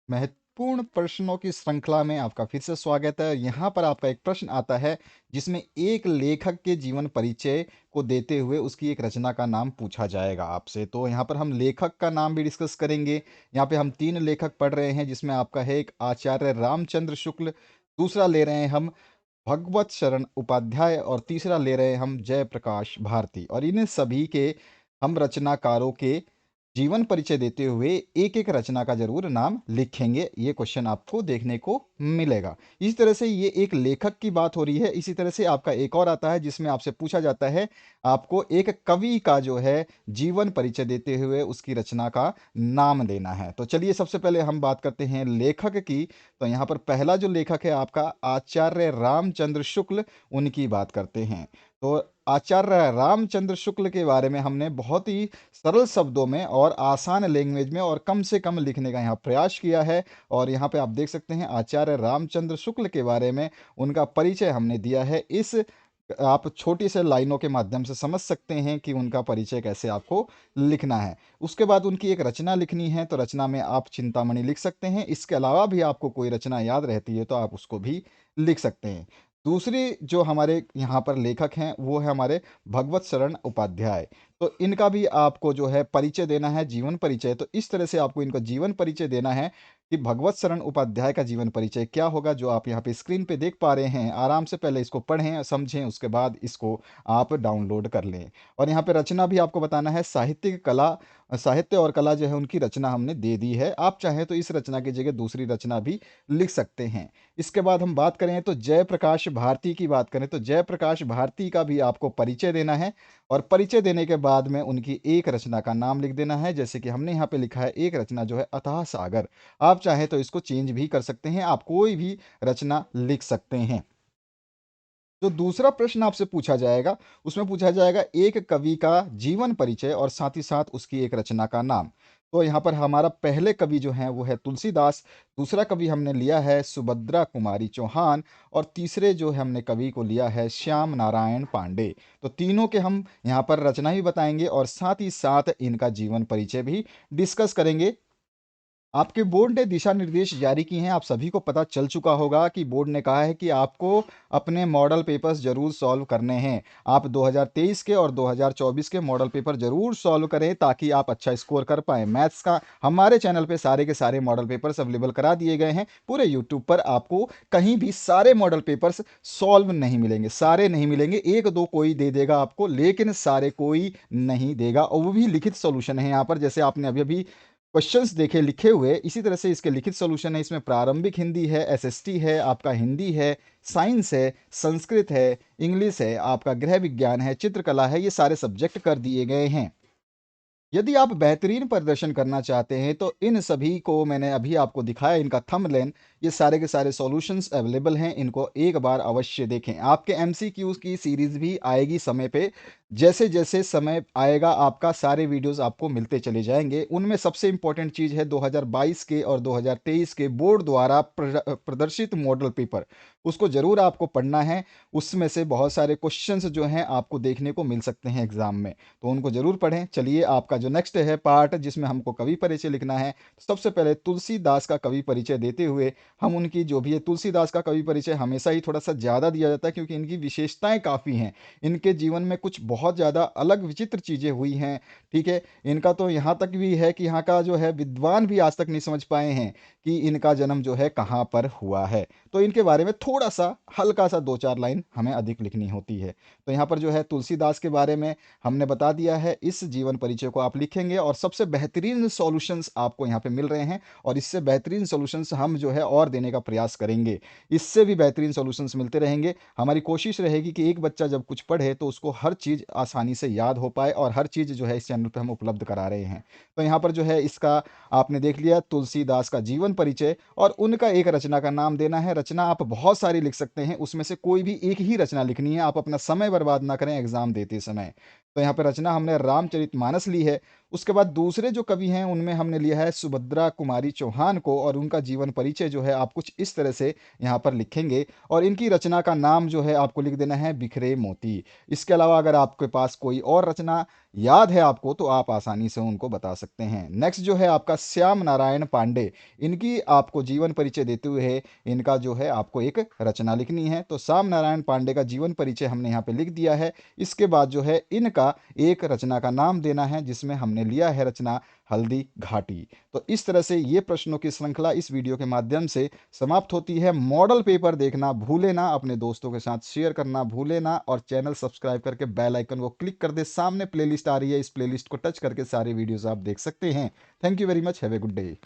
महत्वपूर्ण प्रश्नों की श्रृंखला में आपका फिर से स्वागत है। यहाँ पर आपका एक प्रश्न आता है जिसमें एक लेखक के जीवन परिचय को देते हुए उसकी एक रचना का नाम पूछा जाएगा आपसे। तो यहाँ पर हम लेखक का नाम भी डिस्कस करेंगे। यहाँ पे हम 3 लेखक पढ़ रहे हैं जिसमें आपका है एक आचार्य रामचंद्र शुक्ल, दूसरा ले रहे हैं हम भगवत शरण उपाध्याय और तीसरा ले रहे हैं हम जयप्रकाश भारती। और इन सभी के हम रचनाकारों के जीवन परिचय देते हुए एक-एक रचना का ज़रूर नाम लिखेंगे। ये क्वेश्चन आपको देखने को मिलेगा। इसी तरह से ये एक लेखक की बात हो रही है। इसी तरह से आपका एक और आता है जिसमें आपसे पूछा जाता है, आपको एक कवि का जो है जीवन परिचय देते हुए उसकी रचना का नाम देना है। तो चलिए सबसे पहले हम बात करते हैं लेखक की। तो यहाँ पर पहला जो लेखक है आपका आचार्य रामचंद्र शुक्ल, उनकी बात करते हैं। तो आचार्य रामचंद्र शुक्ल के बारे में हमने बहुत ही सरल शब्दों में और आसान लैंग्वेज में और कम से कम लिखने का यहाँ प्रयास किया है। और यहाँ पे आप देख सकते हैं आचार्य रामचंद्र शुक्ल के बारे में उनका परिचय हमने दिया है। इस आप छोटी से लाइनों के माध्यम से समझ सकते हैं कि उनका परिचय कैसे आपको लिखना है। उसके बाद उनकी एक रचना लिखनी है, तो रचना में आप चिंतामणि लिख सकते हैं। इसके अलावा भी आपको कोई रचना याद रहती है तो आप उसको भी लिख सकते हैं। दूसरी जो हमारे यहाँ पर लेखक हैं वो है हमारे भगवत शरण उपाध्याय। तो इनका भी आपको जो है परिचय देना है, जीवन परिचय। तो इस तरह से आपको इनका जीवन परिचय देना है कि भगवत शरण उपाध्याय का जीवन परिचय क्या होगा, जो आप यहाँ पे स्क्रीन पे देख पा रहे हैं। आराम से पहले इसको पढ़ें, समझें, उसके बाद इसको आप डाउनलोड कर लें। और यहाँ पे रचना भी आपको बताना है, साहित्यिक कला साहित्य और कला जो है उनकी रचना हमने दे दी है। आप चाहें तो इस रचना की जगह दूसरी रचना भी लिख सकते हैं। इसके बाद हम बात करें तो जयप्रकाश भारती की बात करें तो जयप्रकाश भारती का भी आपको परिचय देना है। और परिचय देने के बाद में उनकी एक रचना का नाम लिख देना है। जैसे कि हमने यहाँ पे लिखा है एक रचना जो है अथाह सागर। आप चाहें तो इसको चेंज भी कर सकते हैं, आप कोई भी रचना लिख सकते हैं। जो दूसरा प्रश्न आपसे पूछा जाएगा, उसमें पूछा जाएगा एक कवि का जीवन परिचय और साथ ही साथ उसकी एक रचना का नाम। तो यहाँ पर हमारा पहले कवि जो हैं वो है तुलसीदास, दूसरा कवि हमने लिया है सुभद्रा कुमारी चौहान और तीसरे जो है हमने कवि को लिया है श्याम नारायण पांडे। तो तीनों के हम यहाँ पर रचना भी बताएंगे और साथ ही साथ इनका जीवन परिचय भी डिस्कस करेंगे। आपके बोर्ड ने दिशा निर्देश जारी किए हैं। आप सभी को पता चल चुका होगा कि बोर्ड ने कहा है कि आपको अपने मॉडल पेपर्स ज़रूर सॉल्व करने हैं। आप 2023 के और 2024 के मॉडल पेपर ज़रूर सॉल्व करें ताकि आप अच्छा स्कोर कर पाएँ। मैथ्स का हमारे चैनल पे सारे के सारे मॉडल पेपर्स अवेलेबल करा दिए गए हैं। पूरे यूट्यूब पर आपको कहीं भी सारे मॉडल पेपर्स सॉल्व नहीं मिलेंगे, सारे नहीं मिलेंगे। 1-2 कोई दे देगा आपको, लेकिन सारे कोई नहीं देगा और वो भी लिखित सॉल्यूशन है यहाँ पर। जैसे आपने अभी-अभी क्वेश्चंस देखे लिखे हुए, इसी तरह से इसके लिखित सॉल्यूशन है। इसमें प्रारंभिक हिंदी है, एसएसटी है, आपका हिंदी है, साइंस है, संस्कृत है, इंग्लिश है, आपका गृह विज्ञान है, चित्रकला है, ये सारे सब्जेक्ट कर दिए गए हैं। यदि आप बेहतरीन प्रदर्शन करना चाहते हैं तो इन सभी को मैंने अभी आपको दिखाया, इनका थंबनेल, ये सारे के सारे सॉल्यूशंस अवेलेबल हैं। इनको एक बार अवश्य देखें। आपके एमसीक्यूज की सीरीज भी आएगी समय पे। जैसे जैसे समय आएगा आपका सारे वीडियोस आपको मिलते चले जाएंगे। उनमें सबसे इंपॉर्टेंट चीज़ है 2022 के और 2023 के बोर्ड द्वारा प्रदर्शित मॉडल पेपर, उसको ज़रूर आपको पढ़ना है। उसमें से बहुत सारे क्वेश्चंस जो हैं आपको देखने को मिल सकते हैं एग्जाम में, तो उनको ज़रूर पढ़ें। चलिए आपका जो नेक्स्ट है पार्ट जिसमें हमको कवि परिचय लिखना है, तो सबसे पहले तुलसीदास का कवि परिचय देते हुए हम उनकी जो भी है, तुलसीदास का कवि परिचय हमेशा ही थोड़ा सा ज़्यादा दिया जाता है क्योंकि इनकी विशेषताएं काफ़ी हैं। इनके जीवन में कुछ बहुत ज़्यादा अलग विचित्र चीज़ें हुई हैं। ठीक है, इनका तो यहाँ तक भी है कि यहाँ का जो है विद्वान भी आज तक नहीं समझ पाए हैं कि इनका जन्म जो है कहाँ पर हुआ है। तो इनके बारे में थोड़ा सा हल्का सा 2-4 लाइन हमें अधिक लिखनी होती है। तो यहाँ पर जो है तुलसीदास के बारे में हमने बता दिया है। इस जीवन परिचय को आप लिखेंगे और सबसे बेहतरीन सॉल्यूशंस आपको यहाँ पे मिल रहे हैं और इससे बेहतरीन सॉल्यूशंस हम जो है और देने का प्रयास करेंगे। इससे भी बेहतरीन सॉल्यूशंस मिलते रहेंगे। हमारी कोशिश रहेगी कि एक बच्चा जब कुछ पढ़े तो उसको हर चीज़ आसानी से याद हो पाए और हर चीज़ जो है इस चैनल पे हम उपलब्ध करा रहे हैं। तो यहाँ पर जो है इसका आपने देख लिया तुलसीदास का जीवन परिचय और उनका एक रचना का नाम देना है। रचना आप बहुत सारी लिख सकते हैं, उसमें से कोई भी एक ही रचना लिखनी है। आप अपना समय बर्बाद ना करें एग्जाम देते समय। तो यहाँ पे रचना हमने रामचरितमानस ली है। उसके बाद दूसरे जो कवि हैं उनमें हमने लिया है सुभद्रा कुमारी चौहान को और उनका जीवन परिचय जो है आप कुछ इस तरह से यहाँ पर लिखेंगे और इनकी रचना का नाम जो है आपको लिख देना है बिखरे मोती। इसके अलावा अगर आपके पास कोई और रचना याद है आपको तो आप आसानी से उनको बता सकते हैं। नेक्स्ट जो है आपका श्याम नारायण पांडे, इनकी आपको जीवन परिचय देते हुए इनका जो है आपको एक रचना लिखनी है। तो श्याम नारायण पांडे का जीवन परिचय हमने यहाँ पे लिख दिया है। इसके बाद जो है इनका एक रचना का नाम देना है, जिसमें हमने लिया है रचना हल्दी घाटी। तो इस तरह से ये प्रश्नों की श्रृंखला इस वीडियो के माध्यम से समाप्त होती है। मॉडल पेपर देखना भूले ना, अपने दोस्तों के साथ शेयर करना भूले ना, और चैनल सब्सक्राइब करके बेल आइकन को क्लिक कर दे। सामने प्लेलिस्ट आ रही है, इस प्लेलिस्ट को टच करके सारे वीडियोस आप देख सकते हैं। Thank you very much, have a good day.